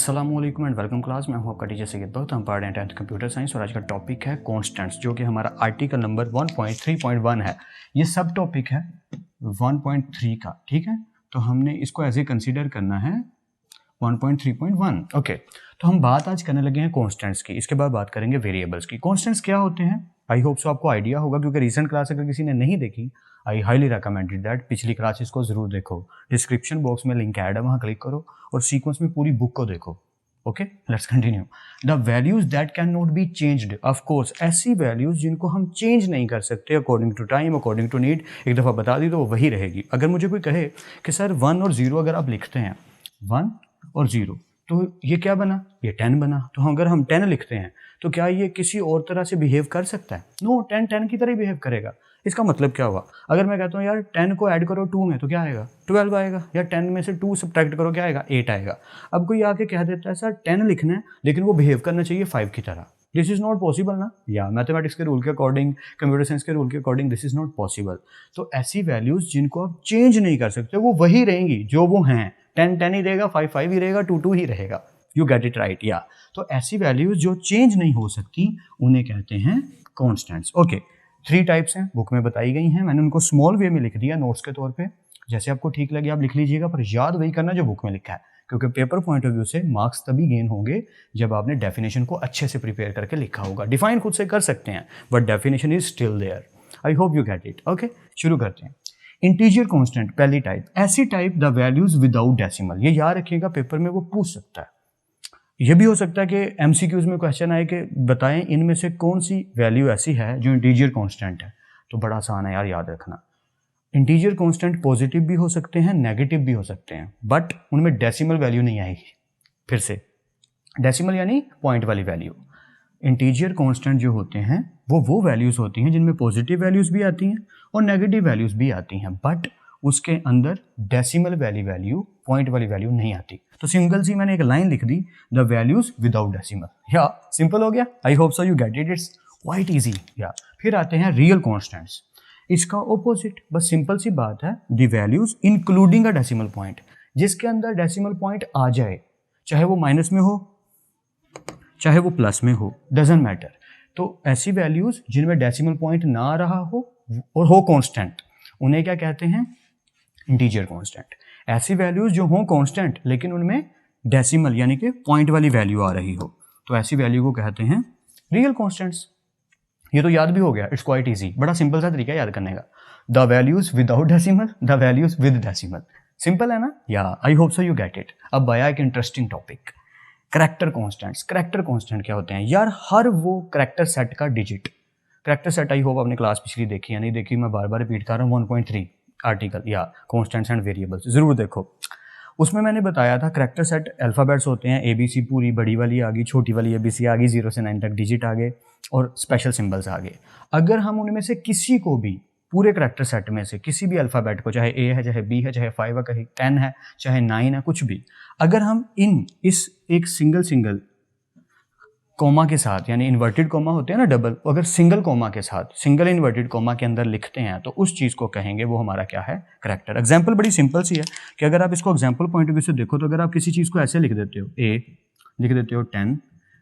अस्सलामुअलैकुम and welcome class. मैं हूं आपका टीचर सैयद बहुत। हम पढ़ रहे हैं 10th कंप्यूटर साइंस और आज का टॉपिक है कॉन्स्टेंट्स, जो कि हमारा आर्टिकल नंबर 1.3.1 है। ये सब टॉपिक है 1.3 का, ठीक है। तो हमने इसको एज ए कंसीडर करना है 1.3.1। ओके, तो हम बात आज करने लगे हैं कॉन्स्टेंट्स की। इसके बाद बात करेंगे वेरिएबल्स की। कॉन्स्टेंट्स क्या होते हैं, आई होप सो आपको आइडिया होगा, क्योंकि रिसेंट क्लास अगर किसी ने नहीं देखी, आई हाईली रिकमेंडेड दैट पिछली क्लासेस को जरूर देखो। डिस्क्रिप्शन बॉक्स में लिंक ऐड है, वहाँ क्लिक करो और सीक्वेंस में पूरी बुक को देखो। Okay, let's continue. The values that can not be changed, of course ऐसी वैल्यूज जिनको हम चेंज नहीं कर सकते according to time, according to need. एक दफ़ा बता दी तो वो वही रहेगी। अगर मुझे कोई कहे कि सर 1 और 0 अगर आप लिखते हैं 1 और 0 तो ये क्या बना, ये 10 बना। तो अगर हम 10 लिखते हैं तो क्या ये किसी और तरह से बिहेव कर सकता है? नो, 10 की तरह ही बिहेव करेगा। इसका मतलब क्या हुआ, अगर मैं कहता हूँ यार 10 को ऐड करो 2 में तो क्या आएगा, 12 आएगा। या 10 में से 2 सब्ट्रैक्ट करो, क्या आएगा, 8 आएगा। अब कोई आके कह देता है सर 10 लिखना है लेकिन वो बिहेव करना चाहिए 5 की तरह, दिस इज नॉट पॉसिबल ना। या मैथमेटिक्स के रूल के अकॉर्डिंग, कंप्यूटर साइंस के रूल के according this is not possible. तो ऐसी वैल्यूज जिनको आप चेंज नहीं कर सकते वो वही रहेंगी जो वो हैं। 10 ही रहेगा, 5 ही रहेगा, 2 ही रहेगा। You get it right. या तो ऐसी वैल्यूज जो चेंज नहीं हो सकती उन्हें कहते हैं कॉन्स्टेंट्स। ओके, 3 टाइप्स हैं, बुक में बताई गई हैं। मैंने उनको स्मॉल वे में लिख दिया नोट्स के तौर पे। जैसे आपको ठीक लगे आप लिख लीजिएगा, पर याद वही करना जो बुक में लिखा है, क्योंकि पेपर पॉइंट ऑफ व्यू से मार्क्स तभी गेन होंगे जब आपने डेफिनेशन को अच्छे से प्रिपेयर करके लिखा होगा। डिफाइन खुद से कर सकते हैं but definition is still there. I hope you get it. Okay, शुरू करते हैं। इंटीजर कांस्टेंट पहली टाइप। ऐसी type the values without decimal. ये याद रखिएगा, पेपर में वो पूछ सकता है। यह भी हो सकता है कि एमसीक्यूज में क्वेश्चन आए कि बताएं इनमें से कौन सी वैल्यू ऐसी है जो इंटीजर कांस्टेंट है। तो बड़ा आसान है यार, याद रखना। इंटीजर कांस्टेंट पॉजिटिव भी हो सकते हैं, नेगेटिव भी हो सकते हैं, बट उनमें डेसिमल वैल्यू नहीं आएगी। फिर से, डेसिमल यानी पॉइंट वाली वैल्यू। इंटीजर कांस्टेंट जो होते हैं वो वैल्यूज होती हैं जिनमें पॉजिटिव वैल्यूज भी आती हैं और नेगेटिव वैल्यूज भी आती हैं, बट उसके अंदर डेसिमल वैल्यू, पॉइंट वाली वैल्यू नहीं आती। तो सिंगल सी मैंने एक लाइन लिख दी, द वैल्यूज विदाउट डेसिमल। या सिंपल हो गया। I hope so you get it, it's quite easy. या फिर आते हैं रियल कांस्टेंट्स। इसका ऑपोजिट, बस सिंपल सी बात है, the values including a decimal point, जिसके अंदर डेसिमल पॉइंट आ जाए, चाहे वो माइनस में हो चाहे वो प्लस में हो, डजंट मैटर। तो ऐसी वैल्यूज जिनमें डेसिमल पॉइंट ना आ रहा हो और हो कांस्टेंट, उन्हें क्या कहते हैं, इंटीजर कांस्टेंट। ऐसी वैल्यूज जो हों कांस्टेंट लेकिन उनमें डेसिमल यानी कि पॉइंट वाली वैल्यू आ रही हो, तो ऐसी वैल्यू को कहते हैं रियल कांस्टेंट्स। ये तो याद भी हो गया, इट्स क्वाइट इजी। बड़ा सिंपल सा तरीका याद करने का, the values without decimal, the values with decimal. Simple है ना। या I hope so you get it. अब आया एक interesting topic, character constants. Character constant क्या होते हैं यार, हर वो करैक्टर सेट का digit. Character set I hope आपने क्लास पिछली देखी या नहीं देखी, मैं बार बार रिपीट कर रहा हूँ। 1.3 आर्टिकल या कॉन्स्टेंट्स एंड वेरिएबल्स जरूर देखो। उसमें मैंने बताया था करैक्टर सेट अल्फ़ाबेट्स होते हैं, ABC पूरी, बड़ी वाली आ गई, छोटी वाली ABC आ गई, 0 से 9 तक डिजिट आ गए और स्पेशल सिंबल्स आ गए। अगर हम उनमें से किसी को भी, पूरे करैक्टर सेट में से किसी भी अल्फ़ाबेट को, चाहे A है, चाहे B है, चाहे 5 है, चाहे 10 है, चाहे 9 है, कुछ भी, अगर हम इस एक सिंगल कोमा के साथ, यानी इन्वर्टेड कोमा होते हैं ना डबल, अगर सिंगल कोमा के साथ, सिंगल इन्वर्टेड कोमा के अंदर लिखते हैं तो उस चीज़ को कहेंगे वो हमारा क्या है, करैक्टर। एग्जाम्पल बड़ी सिंपल सी है कि अगर आप इसको एग्जाम्पल पॉइंट ऑफ व्यू से देखो, तो अगर आप किसी चीज़ को ऐसे लिख देते हो, A लिख देते हो 10,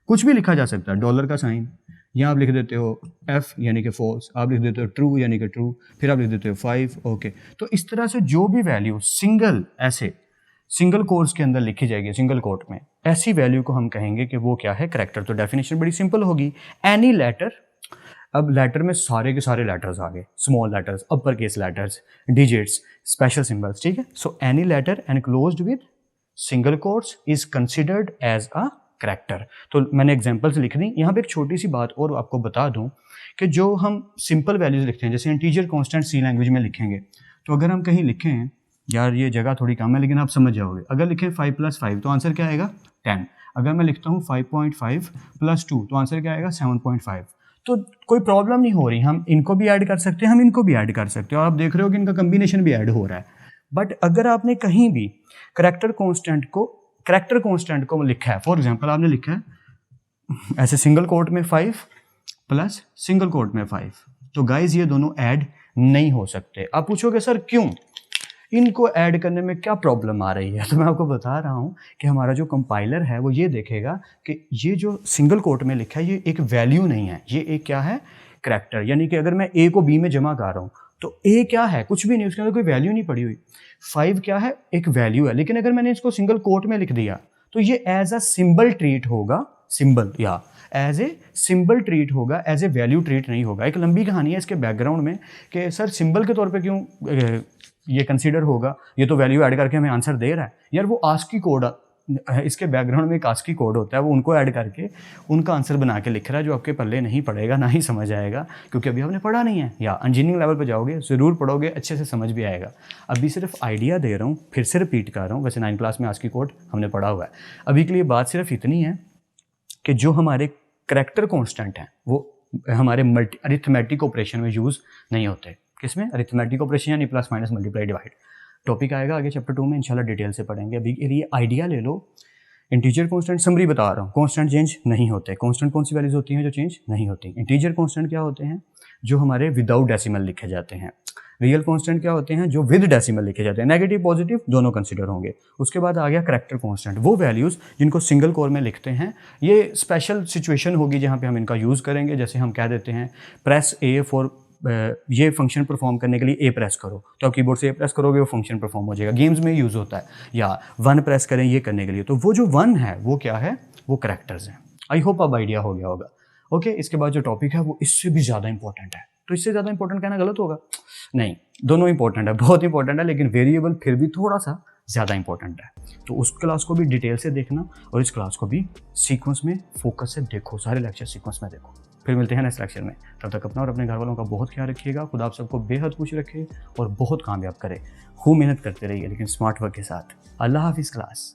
कुछ भी लिखा जा सकता है, डॉलर का साइन, या आप लिख देते हो F यानी कि फॉल्स, आप लिख देते हो ट्रू यानी कि ट्रू, फिर आप लिख देते हो 5। ओके, तो इस तरह से जो भी वैल्यू सिंगल ऐसे सिंगल कोर्स के अंदर लिखी जाएगी, सिंगल कोट में, ऐसी वैल्यू को हम कहेंगे कि वो क्या है, करैक्टर। तो डेफिनेशन बड़ी सिंपल होगी, एनी लेटर। अब लेटर में सारे के सारे लेटर्स आ गए, small letters, upper case letters, digits, special symbols, ठीक है। So any letter enclosed with single quotes is considered as a character. तो मैंने एग्जांपल्स लिख दी। यहाँ पे एक छोटी सी बात और आपको बता दूं कि जो हम सिंपल वैल्यूज लिखते हैं, जैसे इंटीजर कांस्टेंट सी लैंग्वेज में लिखेंगे, तो अगर हम कहीं लिखें, यार ये जगह थोड़ी कम है लेकिन आप समझ जाओगे, अगर लिखें 5 + 5 तो आंसर क्या आएगा, 10। अगर मैं लिखता हूँ 5.5 + 2 तो आंसर क्या आएगा, 7.5। तो कोई प्रॉब्लम नहीं हो रही, हम इनको भी ऐड कर सकते हैं, हम इनको भी ऐड कर सकते हैं, और आप देख रहे हो कि इनका कम्बिनेशन भी ऐड हो रहा है। बट अगर आपने कहीं भी करैक्टर कांस्टेंट को लिखा है, फॉर एग्जांपल आपने लिखा है ऐसे सिंगल कोट में 5 प्लस सिंगल कोट में 5, तो गाइज ये दोनों ऐड नहीं हो सकते। आप पूछोगे सर क्यों, इनको ऐड करने में क्या प्रॉब्लम आ रही है? तो मैं आपको बता रहा हूँ कि हमारा जो कंपाइलर है वो ये देखेगा कि ये जो सिंगल कोट में लिखा है ये एक वैल्यू नहीं है, ये एक क्या है, करैक्टर। यानी कि अगर मैं ए को बी में जमा कर रहा हूँ तो ए क्या है, कुछ भी नहीं, उसके अंदर कोई वैल्यू नहीं पड़ी हुई। 5 क्या है, एक वैल्यू है। लेकिन अगर मैंने इसको सिंगल कोट में लिख दिया तो ये एज अ सिंबल ट्रीट होगा, सिंबल या एज ए सिंबल ट्रीट होगा, एज ए वैल्यू ट्रीट नहीं होगा। एक लंबी कहानी है इसके बैकग्राउंड में कि सर सिंबल के तौर पे क्यों ये कंसीडर होगा, ये तो वैल्यू ऐड करके हमें आंसर दे रहा है। यार वो आस्की कोड, इसके बैकग्राउंड में एक आस्की कोड होता है, वो उनको ऐड करके उनका आंसर बना के लिख रहा है, जो आपके पल्ले नहीं पड़ेगा, ना ही समझ आएगा, क्योंकि अभी आपने पढ़ा नहीं है। या इंजीनियरिंग लेवल पे जाओगे ज़रूर पढ़ोगे, अच्छे से समझ भी आएगा। अभी सिर्फ आइडिया दे रहा हूँ, फिर से रिपीट कर रहा हूँ। वैसे 9th क्लास में आस्की कोड हमने पढ़ा हुआ है। अभी के लिए बात सिर्फ इतनी है कि जो हमारे करैक्टर कॉन्स्टेंट हैं वो हमारे अरिथमेटिक ऑपरेशन में यूज़ नहीं होते। किसमें? अरिथमेटिक ऑपरेशन यानी plus minus multiply divide. Topic आएगा आगे चैप्टर 2 में, इंशाल्लाह डिटेल से पढ़ेंगे। अभी के लिए आइडिया ले लो। इंटीजर कांस्टेंट समरी बता रहा हूँ, कांस्टेंट चेंज नहीं होते। कांस्टेंट कौन सी वैल्यूज होती हैं जो चेंज नहीं होती? इंटीजर कांस्टेंट क्या होते हैं? जो हमारे विदाउट डेसिमल लिखे जाते हैं। रियल कांस्टेंट क्या होते हैं? जो विद डेसिमल लिखे जाते हैं। नेगेटिव पॉजिटिव दोनों कंसीडर होंगे। उसके बाद आ गया करैक्टर कांस्टेंट, वो वैल्यूज जिनको सिंगल कोर में लिखते हैं। ये स्पेशल सिचुएशन होगी जहाँ पे हम इनका यूज़ करेंगे। जैसे हम कह देते हैं प्रेस ए फॉर ये फंक्शन परफॉर्म करने के लिए ए प्रेस करो, तो आप कीबोर्ड से ए प्रेस करोगे वो फंक्शन परफॉर्म हो जाएगा। गेम्स में यूज़ होता है। या 1 प्रेस करें ये करने के लिए, तो वो जो 1 है वो क्या है? वो करैक्टर्स हैं। आई होप अब आइडिया हो गया होगा। ओके, इसके बाद जो टॉपिक है वो इससे भी ज़्यादा इंपॉर्टेंट है। तो इससे ज़्यादा इंपॉर्टेंट कहना गलत होगा? नहीं, दोनों इंपॉर्टेंट है, बहुत इंपॉर्टेंट है, लेकिन वेरिएबल फिर भी थोड़ा सा ज़्यादा इंपॉर्टेंट है। तो उस क्लास को भी डिटेल से देखना और इस क्लास को भी सीक्वेंस में फोकस से देखो, सारे लेक्चर सीक्वेंस में देखो। फिर मिलते हैं नेक्स्ट लेक्चर में। तब तक अपना और अपने घर वालों का बहुत ख्याल रखिएगा। खुदा आप सबको बेहद खुश रखे और बहुत कामयाब करे। खूब मेहनत करते रहिए लेकिन स्मार्ट वर्क के साथ। अल्लाह हाफिज़ क्लास।